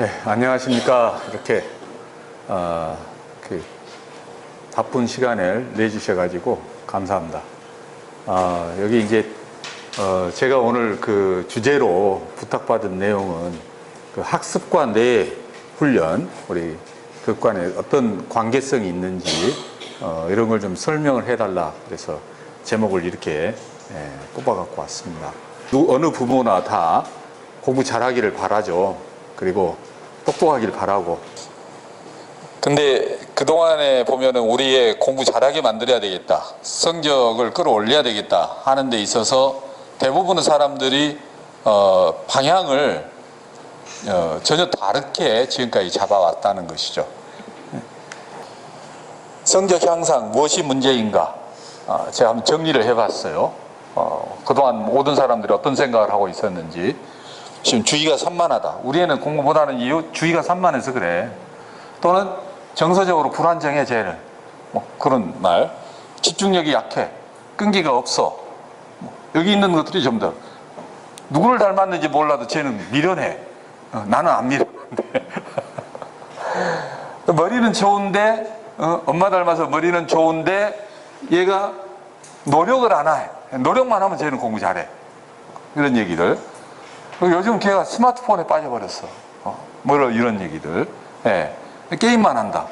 네, 안녕하십니까. 이렇게 그 바쁜 시간을 내주셔가지고 감사합니다. 여기 이제 제가 오늘 그 주제로 부탁받은 내용은 그 학습과 뇌 훈련, 우리 교육관에 어떤 관계성이 있는지 이런 걸 좀 설명을 해달라. 그래서 제목을 이렇게 뽑아갖고 왔습니다. 어느 부모나 다 공부 잘하기를 바라죠. 그리고 똑똑하길 바라고. 근데 그동안에 보면은 우리의 공부 잘하게 만들어야 되겠다, 성적을 끌어올려야 되겠다 하는 데 있어서 대부분의 사람들이 방향을 전혀 다르게 지금까지 잡아왔다는 것이죠. 성적 향상 무엇이 문제인가? 제가 한번 정리를 해봤어요. 그동안 모든 사람들이 어떤 생각을 하고 있었는지. 지금 주의가 산만하다. 우리 애는 공부 못하는 이유 주의가 산만해서 그래. 또는 정서적으로 불안정해 쟤는. 뭐 그런 말. 집중력이 약해. 끈기가 없어. 여기 있는 것들이 좀 더 누구를 닮았는지 몰라도 쟤는 미련해. 나는 안 미련한데. 머리는 좋은데 엄마 닮아서 머리는 좋은데 얘가 노력을 안 해. 노력만 하면 쟤는 공부 잘해. 이런 얘기들. 요즘 걔가 스마트폰에 빠져버렸어. 이런 얘기들. 예. 게임만 한다.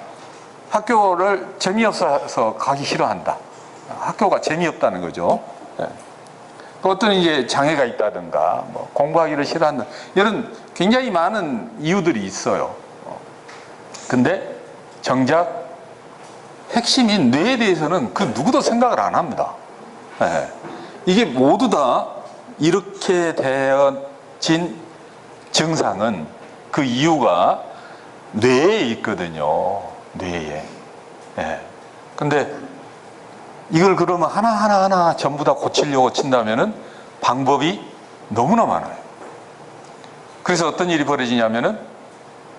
학교를 재미없어서 가기 싫어한다. 학교가 재미없다는 거죠. 예. 또 어떤 이제 장애가 있다든가, 공부하기를 싫어한다. 이런 굉장히 많은 이유들이 있어요. 근데 정작 핵심인 뇌에 대해서는 그 누구도 생각을 안 합니다. 예. 이게 모두 다 이렇게 되어진 증상은 그 이유가 뇌에 있거든요. 뇌에. 예. 근데 이걸 그러면 하나하나 전부 다 고치려고 친다면은 방법이 너무나 많아요. 그래서 어떤 일이 벌어지냐면은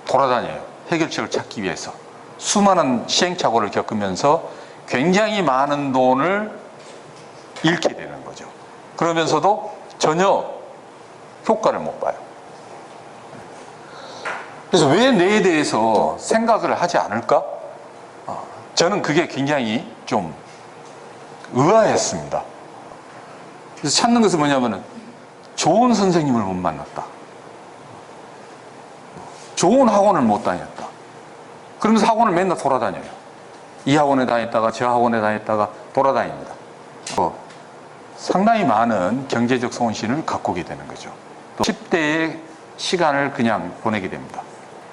돌아다녀요. 해결책을 찾기 위해서. 수많은 시행착오를 겪으면서 굉장히 많은 돈을 잃게 되는 거죠. 그러면서도 전혀 효과를 못 봐요. 그래서 왜 뇌에 대해서 생각을 하지 않을까? 저는 그게 굉장히 좀 의아했습니다. 그래서 찾는 것은 뭐냐면은 좋은 선생님을 못 만났다. 좋은 학원을 못 다녔다. 그러면서 학원을 맨날 돌아다녀요. 이 학원에 다녔다가 저 학원에 다녔다가 돌아다닙니다. 상당히 많은 경제적 손실을 갖고 오게 되는 거죠. 또 10대의 시간을 그냥 보내게 됩니다.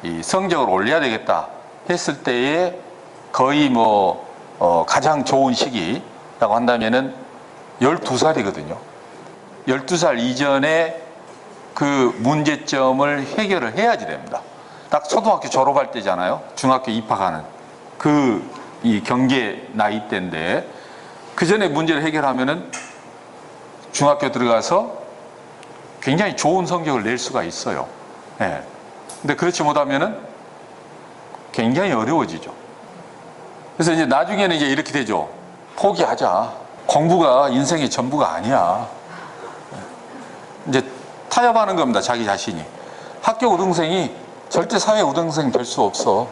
이 성적을 올려야 되겠다 했을 때에 거의 가장 좋은 시기라고 한다면은 12살이거든요. 12살 이전에 그 문제점을 해결을 해야지 됩니다. 딱 초등학교 졸업할 때잖아요. 중학교 입학하는 이 경계 나이 때인데 그 전에 문제를 해결하면은 중학교 들어가서 굉장히 좋은 성적을 낼 수가 있어요. 예. 근데 그렇지 못하면은 굉장히 어려워지죠. 그래서 이제 나중에는 이제 이렇게 되죠. 포기하자. 공부가 인생의 전부가 아니야. 이제 타협하는 겁니다. 자기 자신이. 학교 우등생이 절대 사회 우등생 될 수 없어.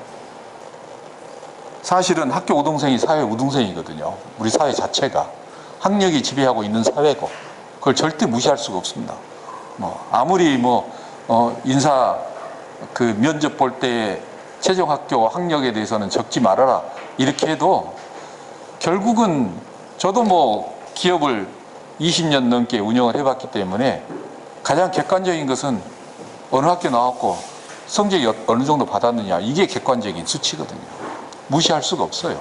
사실은 학교 우등생이 사회 우등생이거든요. 우리 사회 자체가. 학력이 지배하고 있는 사회고. 그걸 절대 무시할 수가 없습니다. 아무리 인사 면접 볼 때 최종 학교 학력에 대해서는 적지 말아라 이렇게 해도 결국은 저도 기업을 20년 넘게 운영을 해봤기 때문에 가장 객관적인 것은 어느 학교 나왔고 성적이 어느 정도 받았느냐, 이게 객관적인 수치거든요. 무시할 수가 없어요.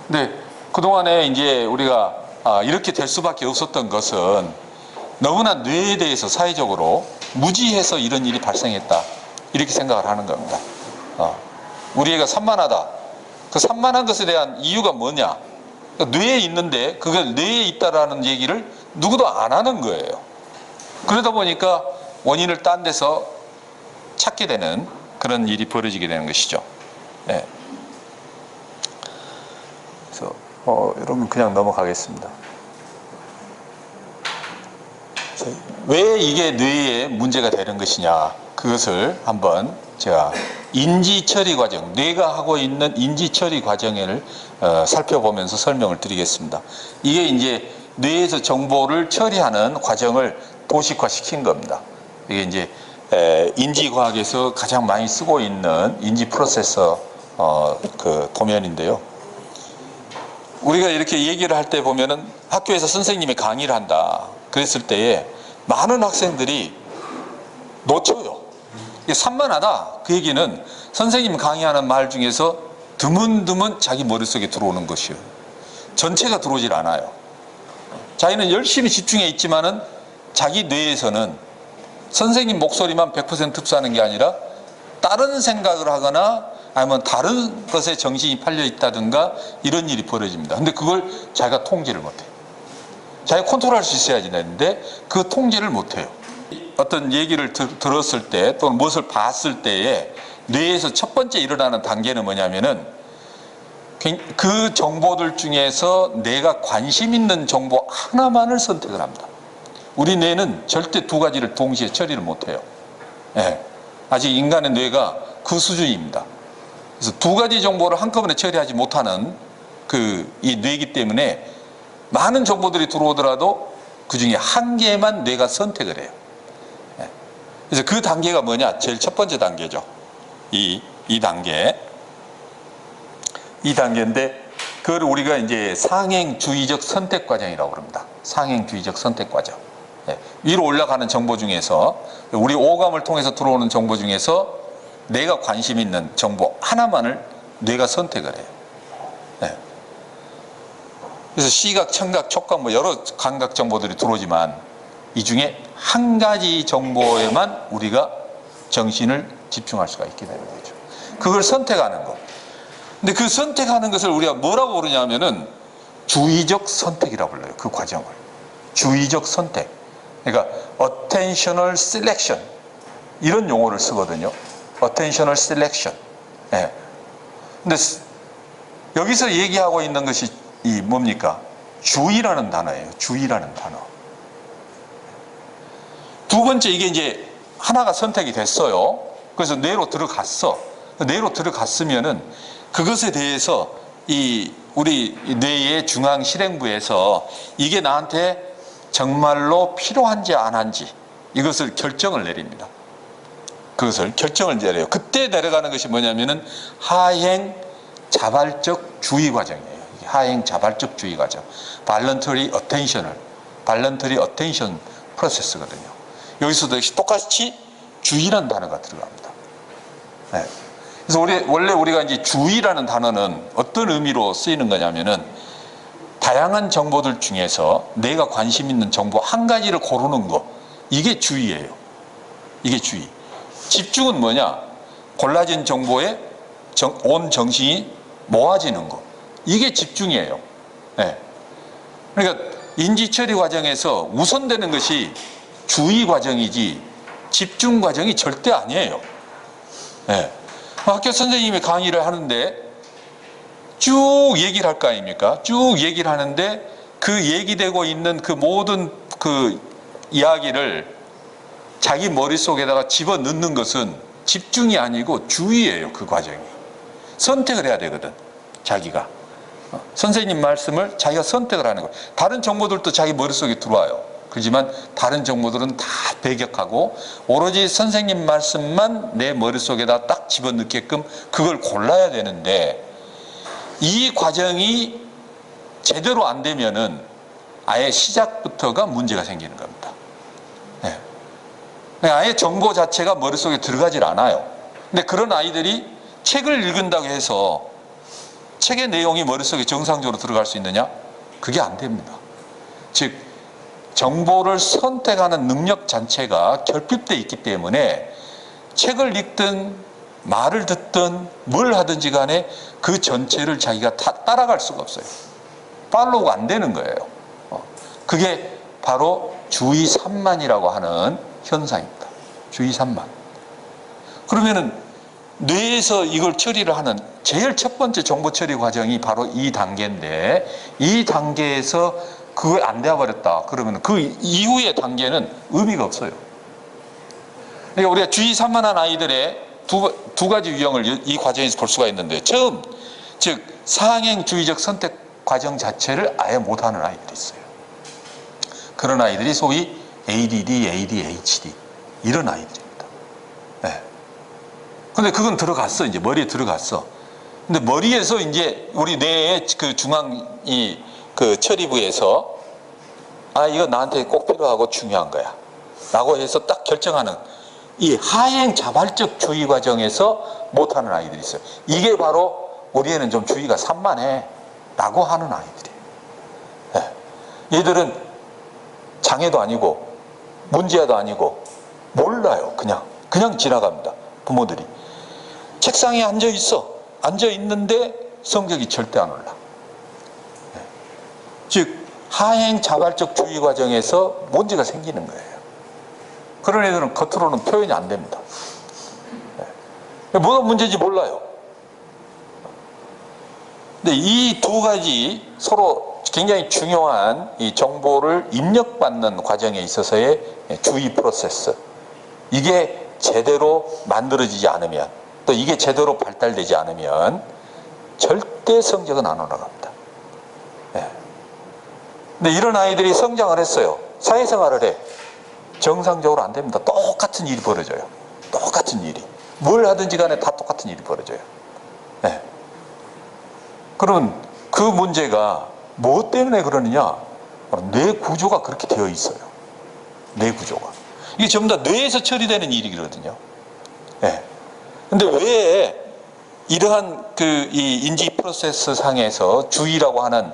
근데 그동안에 이제 우리가 이렇게 될 수밖에 없었던 것은 너무나 뇌에 대해서 사회적으로 무지해서 이런 일이 발생했다, 이렇게 생각을 하는 겁니다. 우리 애가 산만하다. 그 산만한 것에 대한 이유가 뭐냐? 뇌에 있는데 그걸 뇌에 있다라는 얘기를 누구도 안 하는 거예요. 그러다 보니까 원인을 딴 데서 찾게 되는 그런 일이 벌어지게 되는 것이죠. 네. 그래서 이러면 그냥 넘어가겠습니다. 왜 이게 뇌에 문제가 되는 것이냐? 그것을 한번 제가 인지 처리 과정, 뇌가 하고 있는 인지 처리 과정을 살펴보면서 설명을 드리겠습니다. 이게 이제 뇌에서 정보를 처리하는 과정을 도식화시킨 겁니다. 이게 이제 인지과학에서 가장 많이 쓰고 있는 인지 프로세서 그 도면인데요. 우리가 이렇게 얘기를 할 때 보면은 학교에서 선생님이 강의를 한다. 그랬을 때에 많은 학생들이 놓쳐요. 이게 산만하다. 그 얘기는 선생님 강의하는 말 중에서 드문드문 자기 머릿속에 들어오는 것이요. 전체가 들어오질 않아요. 자기는 열심히 집중해 있지만은 자기 뇌에서는 선생님 목소리만 100% 흡수하는 게 아니라 다른 생각을 하거나 아니면 다른 것에 정신이 팔려 있다든가 이런 일이 벌어집니다. 근데 그걸 자기가 통제를 못해요. 자기가 컨트롤할 수 있어야지 되는데 그 통제를 못해요. 어떤 얘기를 들었을 때 또는 무엇을 봤을 때에 뇌에서 첫 번째 일어나는 단계는 뭐냐면은 그 정보들 중에서 내가 관심 있는 정보 하나만을 선택을 합니다. 우리 뇌는 절대 두 가지를 동시에 처리를 못해요. 예. 아직 인간의 뇌가 그 수준입니다. 그래서 두 가지 정보를 한꺼번에 처리하지 못하는 이 뇌이기 때문에 많은 정보들이 들어오더라도 그 중에 한 개만 뇌가 선택을 해요. 예. 그래서 그 단계가 뭐냐? 제일 첫 번째 단계죠. 이 단계. 이 단계인데 그걸 우리가 이제 상행주의적 선택 과정이라고 그럽니다. 상행주의적 선택 과정. 예. 위로 올라가는 정보 중에서 우리 오감을 통해서 들어오는 정보 중에서 내가 관심 있는 정보 하나만을 뇌가 선택을 해요. 예. 그래서 시각, 청각, 촉각 뭐 여러 감각 정보들이 들어오지만 이 중에 한 가지 정보에만 우리가 정신을 집중할 수가 있게 되는 거죠. 그걸 선택하는 것. 근데 그 선택하는 것을 우리가 뭐라고 부르냐면은 주의적 선택이라고 불러요. 그 과정을. 주의적 선택. 그러니까 attentional selection 이런 용어를 쓰거든요. attentional selection. 예. 근데 여기서 얘기하고 있는 것이 이 뭡니까? 주의라는 단어예요. 주의라는 단어. 두 번째 이게 이제 하나가 선택이 됐어요. 그래서 뇌로 들어갔어. 뇌로 들어갔으면은 그것에 대해서 우리 뇌의 중앙 실행부에서 이게 나한테 정말로 필요한지 안 한지 이것을 결정을 내립니다. 그것을 결정을 내려요. 그때 내려가는 것이 뭐냐면은 하행 자발적 주의 과정이에요. 하행 자발적 주의 과정. voluntary attention 프로세스거든요. 여기서도 역시 똑같이 주의라는 단어가 들어갑니다. 네. 그래서 원래 우리가 이제 주의라는 단어는 어떤 의미로 쓰이는 거냐면은 다양한 정보들 중에서 내가 관심 있는 정보 한 가지를 고르는 거. 이게 주의예요. 이게 주의. 집중은 뭐냐? 골라진 정보에 온 정신이 모아지는 거. 이게 집중이에요. 네. 그러니까 인지처리 과정에서 우선되는 것이 주의 과정이지 집중 과정이 절대 아니에요. 네. 학교 선생님이 강의를 하는데 쭉 얘기를 할 거 아닙니까? 쭉 얘기를 하는데 그 얘기되고 있는 그 모든 그 이야기를 자기 머릿속에다가 집어넣는 것은 집중이 아니고 주의예요. 그 과정이. 선택을 해야 되거든. 자기가. 선생님 말씀을 자기가 선택을 하는 거예요. 다른 정보들도 자기 머릿속에 들어와요. 그렇지만 다른 정보들은 다 배격하고 오로지 선생님 말씀만 내 머릿속에다 딱 집어넣게끔 그걸 골라야 되는데 이 과정이 제대로 안 되면은 아예 시작부터가 문제가 생기는 겁니다. 네. 아예 정보 자체가 머릿속에 들어가질 않아요. 근데 그런 아이들이 책을 읽는다고 해서 책의 내용이 머릿속에 정상적으로 들어갈 수 있느냐? 그게 안 됩니다. 즉 정보를 선택하는 능력 자체가 결핍되어 있기 때문에 책을 읽든 말을 듣든 뭘 하든지 간에 그 전체를 자기가 다 따라갈 수가 없어요. 팔로우가 안 되는 거예요. 그게 바로 주의 산만이라고 하는 현상입니다. 주의 산만. 그러면은 뇌에서 이걸 처리를 하는 제일 첫 번째 정보 처리 과정이 바로 이 단계인데 이 단계에서 그거 안 되어버렸다. 그러면 그 이후의 단계는 의미가 없어요. 그러니까 우리가 주의 산만한 아이들의 두 가지 유형을 이 과정에서 볼 수가 있는데, 처음, 즉 상행주의적 선택 과정 자체를 아예 못하는 아이들이 있어요. 그런 아이들이 소위 ADD, ADHD 이런 아이들입니다. 네. 근데 그건 들어갔어. 이제 머리에 들어갔어. 근데 머리에서 이제 우리 뇌의 그 중앙 그 처리부에서 이거 나한테 꼭 필요하고 중요한 거야 라고 해서 딱 결정하는 이 하행 자발적 주의 과정에서 못하는 아이들이 있어요. 이게 바로 우리 애는 좀 주의가 산만해 라고 하는 아이들이에요. 네. 얘들은 장애도 아니고 문제아도 아니고 몰라요. 그냥 지나갑니다. 부모들이 책상에 앉아 있는데 성적이 절대 안 올라. 네. 즉 하행 자발적 주의 과정에서 문제가 생기는 거예요. 그런 애들은 겉으로는 표현이 안 됩니다. 네. 뭐가 문제인지 몰라요. 근데 이 두 가지 서로 굉장히 중요한 이 정보를 입력받는 과정에 있어서의 주의 프로세스, 이게 제대로 만들어지지 않으면, 또 이게 제대로 발달되지 않으면 절대 성적은 안 올라갑니다. 네. 근데 이런 아이들이 성장을 했어요. 사회생활을 해. 정상적으로 안 됩니다. 똑같은 일이 벌어져요. 똑같은 일이. 뭘 하든지 간에 다 똑같은 일이 벌어져요. 네. 그러면 그 문제가 뭐 때문에 그러느냐? 뇌 구조가 그렇게 되어 있어요. 뇌 구조가. 이게 전부 다 뇌에서 처리되는 일이거든요. 네. 근데 왜 이러한 이 인지 프로세스 상에서 주의라고 하는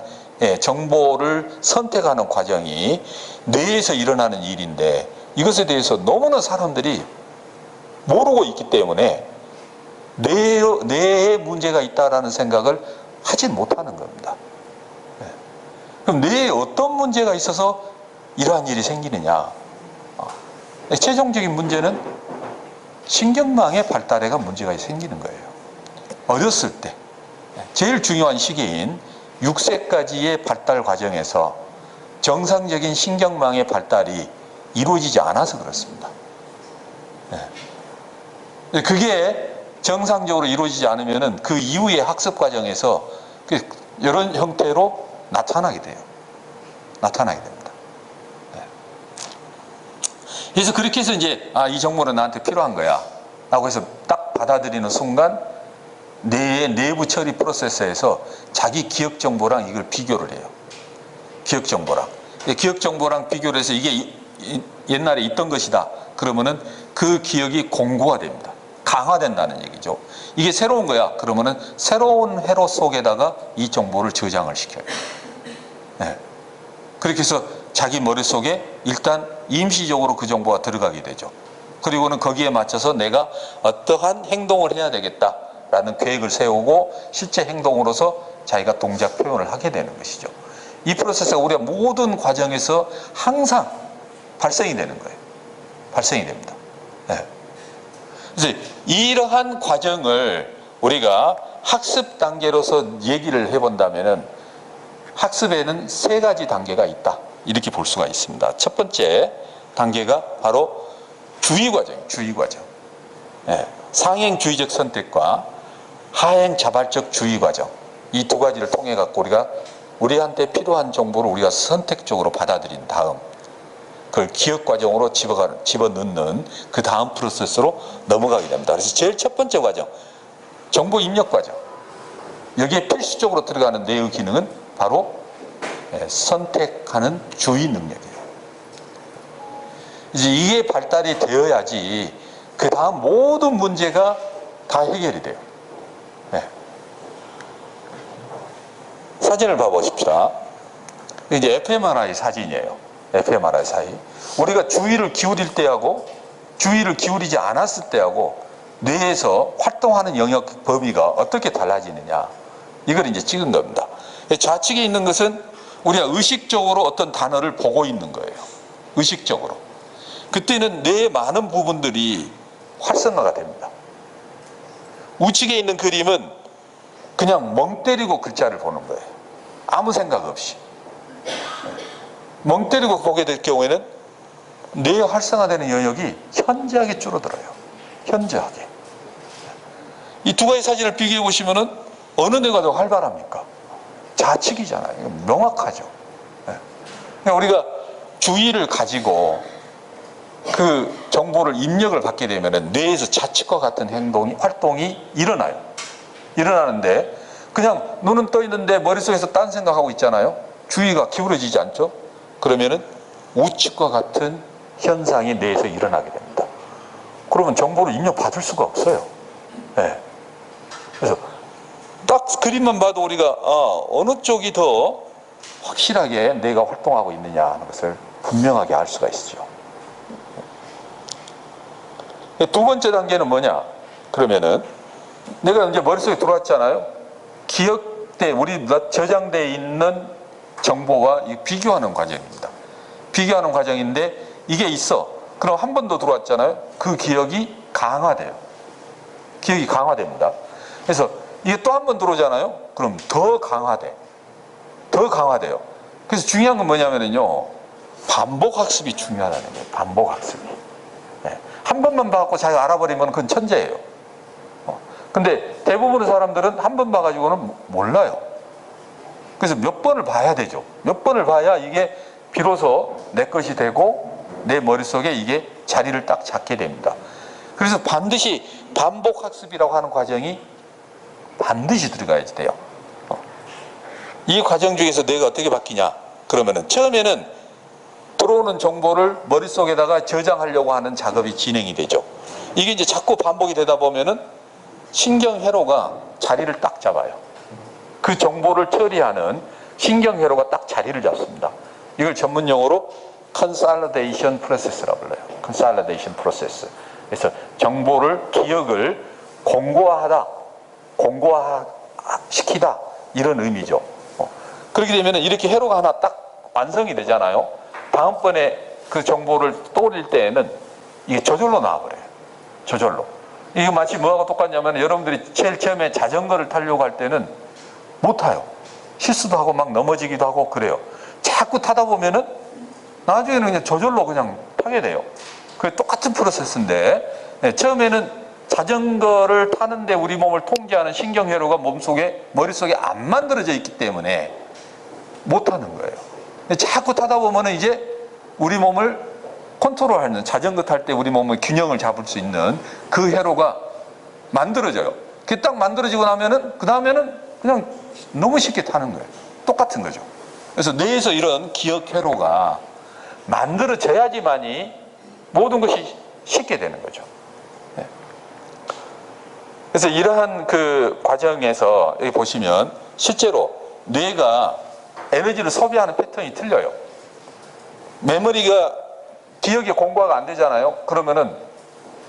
정보를 선택하는 과정이 뇌에서 일어나는 일인데, 이것에 대해서 너무나 사람들이 모르고 있기 때문에 뇌에 문제가 있다라는 생각을 하지 못하는 겁니다. 그럼 뇌에 어떤 문제가 있어서 이러한 일이 생기느냐? 최종적인 문제는 신경망의 발달에가 문제가 생기는 거예요. 어렸을 때 제일 중요한 시기인 6세까지의 발달 과정에서 정상적인 신경망의 발달이 이루어지지 않아서 그렇습니다. 그게 정상적으로 이루어지지 않으면 그 이후의 학습 과정에서 이런 형태로 나타나게 됩니다. 그래서 그렇게 해서 이제 이 정보는 나한테 필요한 거야 라고 해서 딱 받아들이는 순간 뇌의 내부 처리 프로세스에서 자기 기억 정보랑 이걸 비교를 해요. 기억 정보랑 비교를 해서 이게 옛날에 있던 것이다 그러면은 그 기억이 공고화 됩니다. 강화된다는 얘기죠. 이게 새로운 거야 그러면은 새로운 회로 속에다가 이 정보를 저장을 시켜요. 네. 그렇게 해서 자기 머릿속에 일단 임시적으로 그 정보가 들어가게 되죠. 그리고는 거기에 맞춰서 내가 어떠한 행동을 해야 되겠다라는 계획을 세우고 실제 행동으로서 자기가 동작 표현을 하게 되는 것이죠. 이 프로세스가 우리가 모든 과정에서 항상 발생이 되는 거예요. 발생이 됩니다. 네. 그래서 이러한 과정을 우리가 학습 단계로서 얘기를 해본다면은 학습에는 세 가지 단계가 있다. 이렇게 볼 수가 있습니다. 첫 번째 단계가 바로 주의 과정이에요. 주의 과정. 네. 상행주의적 선택과 하행 자발적 주의 과정. 이 두 가지를 통해 갖고 우리가 우리한테 필요한 정보를 우리가 선택적으로 받아들인 다음 그걸 기억 과정으로 집어넣는 그 다음 프로세스로 넘어가게 됩니다. 그래서 제일 첫 번째 과정, 정보 입력 과정. 여기에 필수적으로 들어가는 뇌의 기능은 바로 선택하는 주의 능력이에요. 이제 이게 발달이 되어야지 그 다음 모든 문제가 다 해결이 돼요. 네. 사진을 봐보십시다. 이제 fMRI 사진이에요. fMRI 사진. 우리가 주의를 기울일 때하고 주의를 기울이지 않았을 때하고 뇌에서 활동하는 영역 범위가 어떻게 달라지느냐. 이걸 이제 찍은 겁니다. 좌측에 있는 것은 우리가 의식적으로 어떤 단어를 보고 있는 거예요. 의식적으로. 그때는 뇌의 많은 부분들이 활성화가 됩니다. 우측에 있는 그림은 그냥 멍 때리고 글자를 보는 거예요. 아무 생각 없이. 멍 때리고 보게 될 경우에는 뇌에 활성화되는 영역이 현저하게 줄어들어요. 현저하게. 이 두 가지 사진을 비교해 보시면은 어느 뇌가 더 활발합니까? 좌측이잖아요. 이거 명확하죠. 그러니까 우리가 주의를 가지고 그 정보를 입력을 받게 되면은 뇌에서 좌측과 같은 활동이 일어나요. 일어나는데 그냥 눈은 떠 있는데 머릿속에서 딴 생각하고 있잖아요. 주의가 기울어지지 않죠? 그러면은 우측과 같은 현상이 뇌에서 일어나게 됩니다. 그러면 정보를 입력받을 수가 없어요. 네. 그래서 딱 그림만 봐도 우리가 어느 쪽이 더 확실하게 뇌가 활동하고 있느냐 하는 것을 분명하게 알 수가 있죠. 두 번째 단계는 뭐냐? 그러면은 내가 이제 머릿속에 들어왔잖아요. 기억대, 우리 저장되어 있는 정보와 비교하는 과정입니다. 비교하는 과정인데 이게 있어. 그럼 한 번 더 들어왔잖아요. 그 기억이 강화돼요. 기억이 강화됩니다. 그래서 이게 또 한 번 들어오잖아요. 그럼 더 강화돼. 더 강화돼요. 그래서 중요한 건 뭐냐면요. 반복 학습이 중요하다는 거예요. 반복 학습이. 네. 한 번만 봐갖고 자기가 알아버리면 그건 천재예요. 근데 대부분의 사람들은 한 번 봐가지고는 몰라요. 그래서 몇 번을 봐야 되죠. 몇 번을 봐야 이게 비로소 내 것이 되고 내 머릿속에 이게 자리를 딱 잡게 됩니다. 그래서 반드시 반복 학습이라고 하는 과정이 반드시 들어가야 돼요. 이 과정 중에서 뇌가 어떻게 바뀌냐? 그러면은 처음에는 들어오는 정보를 머릿속에다가 저장하려고 하는 작업이 진행이 되죠. 이게 이제 자꾸 반복이 되다 보면은 신경회로가 자리를 딱 잡아요. 그 정보를 처리하는 신경회로가 딱 자리를 잡습니다. 이걸 전문 용어로 consolidation process라고 불러요. consolidation process. 그래서 정보를, 기억을 공고화시키다 이런 의미죠. 그렇게 되면 이렇게 회로가 하나 딱 완성이 되잖아요. 다음번에 그 정보를 떠올릴 때에는 이게 저절로 나와버려요. 저절로. 이게 마치 뭐하고 똑같냐면 여러분들이 제일 처음에 자전거를 타려고 할 때는 못 타요. 실수도 하고 막 넘어지기도 하고 그래요. 자꾸 타다 보면은 나중에는 그냥 저절로 그냥 타게 돼요. 그게 똑같은 프로세스인데 처음에는 자전거를 타는데 우리 몸을 통제하는 신경회로가 머릿속에 안 만들어져 있기 때문에 못 타는 거예요. 자꾸 타다 보면은 이제 우리 몸을 컨트롤하는, 자전거 탈 때 우리 몸의 균형을 잡을 수 있는 그 회로가 만들어져요. 그게 딱 만들어지고 나면은 그 다음에는 그냥 너무 쉽게 타는 거예요. 똑같은 거죠. 그래서 뇌에서 이런 기억 회로가 만들어져야지만이 모든 것이 쉽게 되는 거죠. 네. 그래서 이러한 그 과정에서 여기 보시면 실제로 뇌가 에너지를 소비하는 패턴이 틀려요. 메모리가 기억이 공부가 안 되잖아요. 그러면은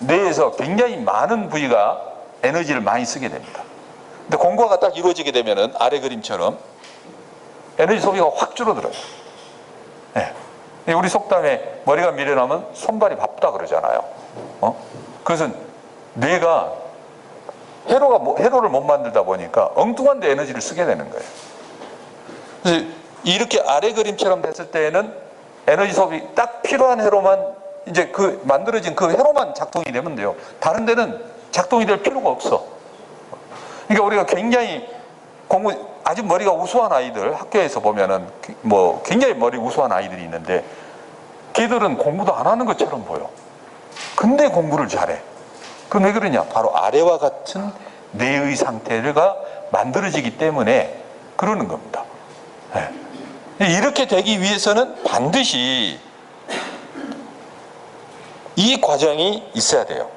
뇌에서 굉장히 많은 부위가 에너지를 많이 쓰게 됩니다. 근데 공부가 딱 이루어지게 되면은 아래 그림처럼 에너지 소비가 확 줄어들어요. 네. 우리 속담에 머리가 미련하면 손발이 바쁘다 그러잖아요. 그것은 뇌가 회로를 못 만들다 보니까 엉뚱한 데 에너지를 쓰게 되는 거예요. 그래서 이렇게 아래 그림처럼 됐을 때에는 에너지 소비 딱 필요한 회로만 이제 그 만들어진 그 회로만 작동이 되면 돼요. 다른 데는 작동이 될 필요가 없어. 그러니까 우리가 굉장히 아주 머리가 우수한 아이들 학교에서 보면은 뭐 굉장히 머리 우수한 아이들이 있는데 걔들은 공부도 안 하는 것처럼 보여. 근데 공부를 잘해. 그건 왜 그러냐? 바로 아래와 같은 뇌의 상태가 만들어지기 때문에 그러는 겁니다. 네. 이렇게 되기 위해서는 반드시 이 과정이 있어야 돼요.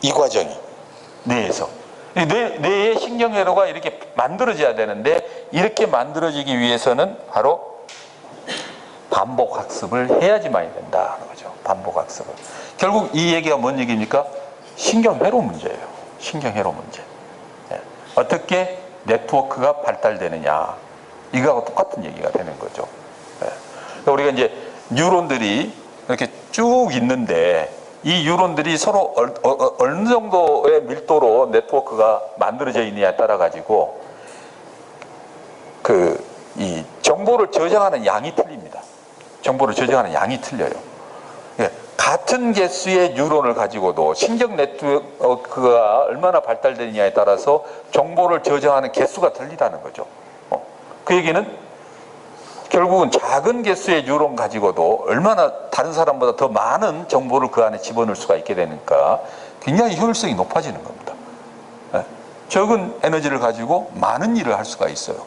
이 과정이 뇌에서 뇌의 신경회로가 이렇게 만들어져야 되는데 이렇게 만들어지기 위해서는 바로 반복 학습을 해야지만이 된다는 거죠. 반복 학습을. 결국 이 얘기가 뭔 얘기입니까? 신경회로 문제예요. 신경회로 문제. 네. 어떻게 네트워크가 발달되느냐. 이거하고 똑같은 얘기가 되는 거죠. 네. 우리가 이제 뉴런들이 이렇게 쭉 있는데 이 뉴런들이 서로 어느 정도의 밀도로 네트워크가 만들어져 있느냐에 따라 가지고 이 정보를 저장하는 양이 틀립니다. 정보를 저장하는 양이 틀려요. 같은 개수의 뉴런을 가지고도 신경 네트워크가 얼마나 발달되느냐에 따라서 정보를 저장하는 개수가 틀리다는 거죠. 그 얘기는 결국은 작은 개수의 뉴런 가지고도 얼마나 다른 사람보다 더 많은 정보를 그 안에 집어넣을 수가 있게 되니까 굉장히 효율성이 높아지는 겁니다. 적은 에너지를 가지고 많은 일을 할 수가 있어요.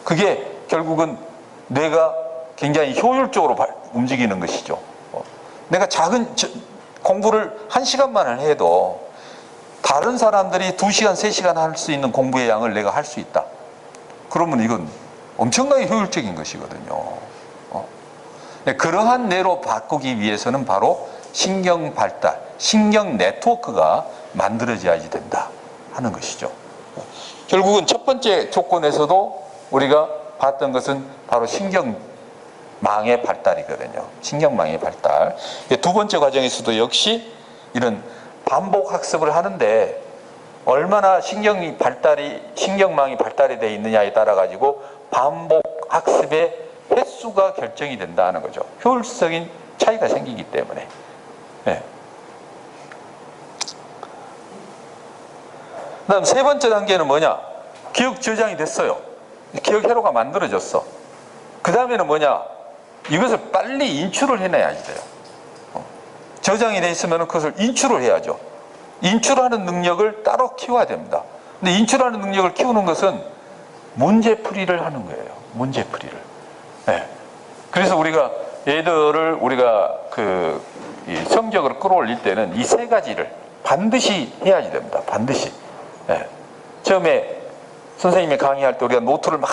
그게 결국은 뇌가 굉장히 효율적으로 움직이는 것이죠. 내가 작은 공부를 1시간만을 해도 다른 사람들이 2시간, 3시간 할 수 있는 공부의 양을 내가 할 수 있다. 그러면 이건 엄청나게 효율적인 것이거든요. 그러한 뇌로 바꾸기 위해서는 바로 신경 발달, 신경 네트워크가 만들어져야지 된다 하는 것이죠. 결국은 첫 번째 조건에서도 우리가 봤던 것은 바로 신경망의 발달이거든요. 신경망의 발달. 두 번째 과정에서도 역시 이런 반복 학습을 하는데 얼마나 신경망이 발달이 되어 있느냐에 따라 가지고 반복 학습의 횟수가 결정이 된다는 거죠. 효율적인 차이가 생기기 때문에. 네. 그다음 세 번째 단계는 뭐냐? 기억 저장이 됐어요. 기억 회로가 만들어졌어. 그 다음에는 뭐냐? 이것을 빨리 인출을 해내야지 돼요. 저장이 돼 있으면 그것을 인출을 해야죠. 인출하는 능력을 따로 키워야 됩니다. 근데 인출하는 능력을 키우는 것은 문제풀이를 하는 거예요. 문제풀이를. 네. 그래서 우리가 얘들을 우리가 이 성적을 끌어올릴 때는 이 세 가지를 반드시 해야지 됩니다. 반드시. 네. 처음에 선생님이 강의할 때 우리가 노트를 막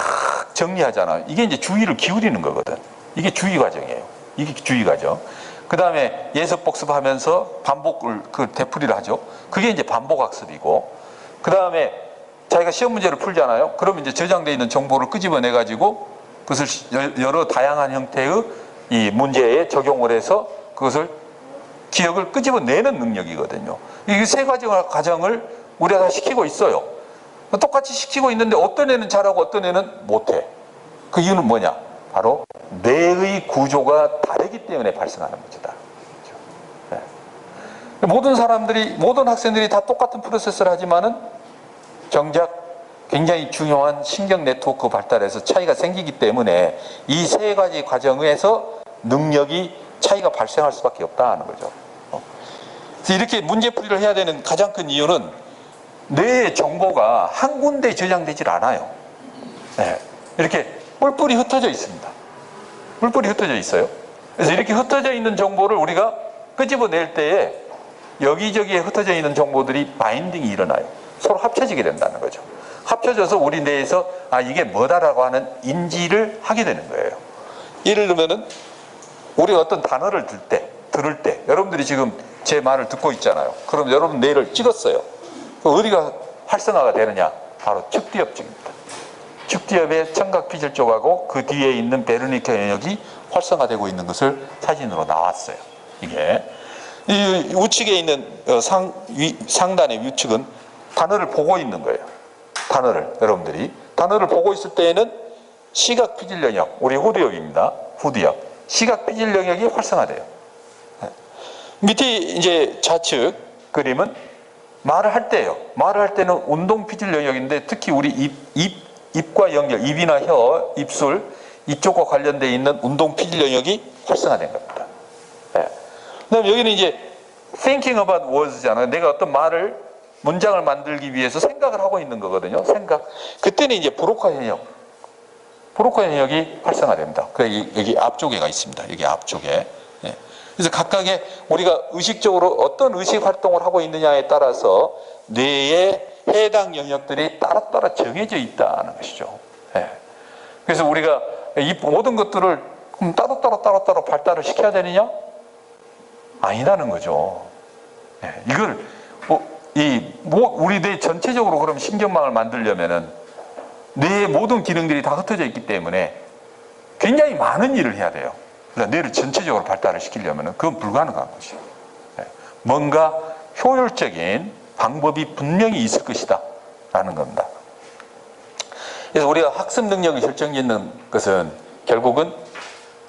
정리하잖아요. 이게 이제 주의를 기울이는 거거든. 이게 주의 과정이에요. 이게 주의 과정. 그 다음에 예습 복습하면서 반복을 되풀이를 하죠. 그게 이제 반복 학습이고, 그 다음에 자기가 시험 문제를 풀잖아요. 그러면 이제 저장되어 있는 정보를 끄집어내 가지고 그것을 여러 다양한 형태의 이 문제에 적용을 해서 그것을 기억을 끄집어내는 능력이거든요. 이 세 가지 과정을 우리가 다 시키고 있어요. 똑같이 시키고 있는데 어떤 애는 잘하고 어떤 애는 못해. 그 이유는 뭐냐? 바로 뇌의 구조가 다르기 때문에 발생하는 문제다. 네. 모든 학생들이 다 똑같은 프로세스를 하지만은 정작 굉장히 중요한 신경 네트워크 발달에서 차이가 생기기 때문에 이 세 가지 과정에서 능력이 차이가 발생할 수밖에 없다는 거죠. 그래서 이렇게 문제풀이를 해야 되는 가장 큰 이유는 뇌의 정보가 한 군데에 저장되질 않아요. 네. 이렇게 뿔뿔이 흩어져 있습니다. 뿔뿔이 흩어져 있어요. 그래서 이렇게 흩어져 있는 정보를 우리가 끄집어낼 때에 여기저기에 흩어져 있는 정보들이 바인딩이 일어나요. 서로 합쳐지게 된다는 거죠. 합쳐져서 우리 뇌에서 이게 뭐다라고 하는 인지를 하게 되는 거예요. 예를 들면은 우리가 어떤 단어를 들을 때 여러분들이 지금 제 말을 듣고 있잖아요. 그럼 여러분 뇌를 찍었어요. 어디가 활성화가 되느냐? 바로 측뒤엽 쪽입니다. 측뒤엽의 청각피질 쪽하고 그 뒤에 있는 베르니케 영역이 활성화되고 있는 것을 사진으로 나왔어요. 이게 이 우측에 있는 상단의 우측은 단어를 보고 있는 거예요. 여러분들이 단어를 보고 있을 때에는 시각피질 영역, 우리 후두엽입니다. 후두엽. 시각피질 영역이 활성화돼요. 밑에 이제 좌측 그림은 말을 할 때예요. 말을 할 때는 운동피질 영역인데 특히 우리 입과 연결, 입이나 혀, 입술 이쪽과 관련되어 있는 운동피질 영역이 활성화된 겁니다. 네. 그다음에 여기는 이제 thinking about words잖아요. 내가 어떤 문장을 만들기 위해서 생각을 하고 있는 거거든요. 생각. 그때는 이제 브로카 영역이 활성화됩니다. 여기 앞쪽에가 있습니다. 여기 앞쪽에. 네. 그래서 각각의 우리가 의식적으로 어떤 의식 활동을 하고 있느냐에 따라서 뇌의 해당 영역들이 따로따로 정해져 있다는 것이죠. 네. 그래서 우리가 이 모든 것들을 따로따로 발달을 시켜야 되느냐? 아니라는 거죠. 네. 이걸 우리 뇌 전체적으로 그럼 신경망을 만들려면은 뇌의 모든 기능들이 다 흩어져 있기 때문에 굉장히 많은 일을 해야 돼요. 그러니까 뇌를 전체적으로 발달을 시키려면은 그건 불가능한 것이에요. 네. 뭔가 효율적인 방법이 분명히 있을 것이다 라는 겁니다. 그래서 우리가 학습 능력이 결정짓는 것은 결국은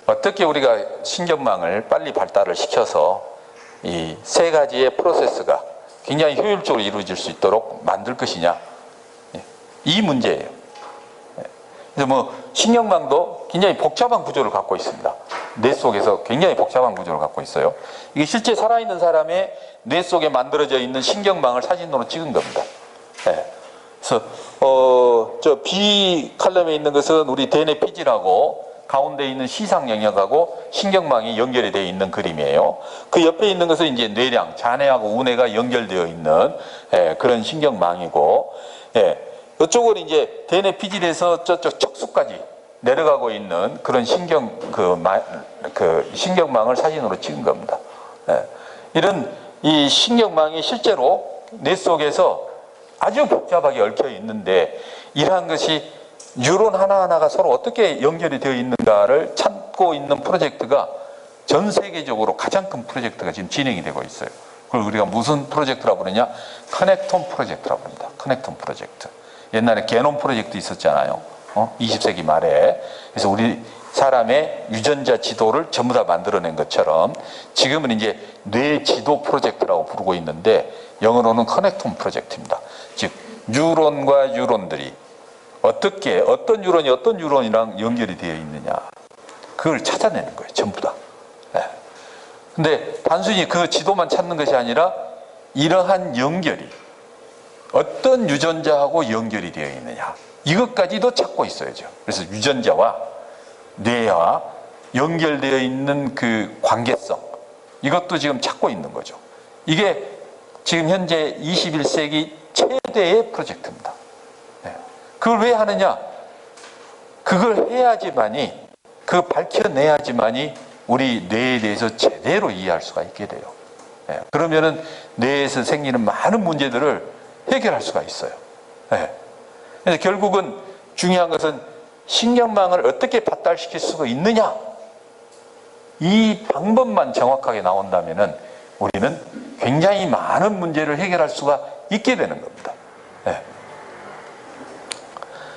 어떻게 우리가 신경망을 빨리 발달을 시켜서 이 세 가지의 프로세스가 굉장히 효율적으로 이루어질 수 있도록 만들 것이냐, 이 문제예요. 그래서 뭐 신경망도 굉장히 복잡한 구조를 갖고 있습니다. 뇌 속에서 굉장히 복잡한 구조를 갖고 있어요. 이게 실제 살아있는 사람의 뇌 속에 만들어져 있는 신경망을 사진으로 찍은 겁니다. 그래서 저 B 칼럼에 있는 것은 우리 대뇌 피지라고 가운데 있는 시상 영역하고 신경망이 연결이 되어 있는 그림이에요. 그 옆에 있는 것은 이제 뇌량, 잔해하고 우뇌가 연결되어 있는 그런 신경망이고, 이쪽은 이제 대뇌 피질에서 저쪽 척수까지 내려가고 있는 그런 신경망을 사진으로 찍은 겁니다. 이런 이 신경망이 실제로 뇌 속에서 아주 복잡하게 얽혀 있는데, 이러한 것이 뉴런 하나하나가 서로 어떻게 연결이 되어 있는가를 찾고 있는 프로젝트가 전 세계적으로 가장 큰 프로젝트가 지금 진행이 되고 있어요. 그걸 우리가 무슨 프로젝트라고 부르냐? 커넥톰 프로젝트라고 합니다. 커넥톰 프로젝트. 옛날에 게놈 프로젝트 있었잖아요. 20세기 말에. 그래서 우리 사람의 유전자 지도를 전부 다 만들어낸 것처럼 지금은 이제 뇌 지도 프로젝트라고 부르고 있는데, 영어로는 커넥톰 프로젝트입니다. 즉 뉴런과 뉴런들이 어떻게 어떤 뉴런이 어떤 뉴런이랑 연결이 되어 있느냐, 그걸 찾아내는 거예요, 전부 다. 근데 단순히 그 지도만 찾는 것이 아니라 이러한 연결이 어떤 유전자하고 연결이 되어 있느냐, 이것까지도 찾고 있어야죠. 그래서 유전자와 뇌와 연결되어 있는 그 관계성, 이것도 지금 찾고 있는 거죠. 이게 지금 현재 21세기 최대의 프로젝트입니다. 그걸 왜 하느냐? 그걸 해야지만이, 그걸 밝혀내야지만이 우리 뇌에 대해서 제대로 이해할 수가 있게 돼요. 그러면은 뇌에서 생기는 많은 문제들을 해결할 수가 있어요. 그래서 결국은 중요한 것은 신경망을 어떻게 발달시킬 수가 있느냐, 이 방법만 정확하게 나온다면은 우리는 굉장히 많은 문제를 해결할 수가 있게 되는 겁니다.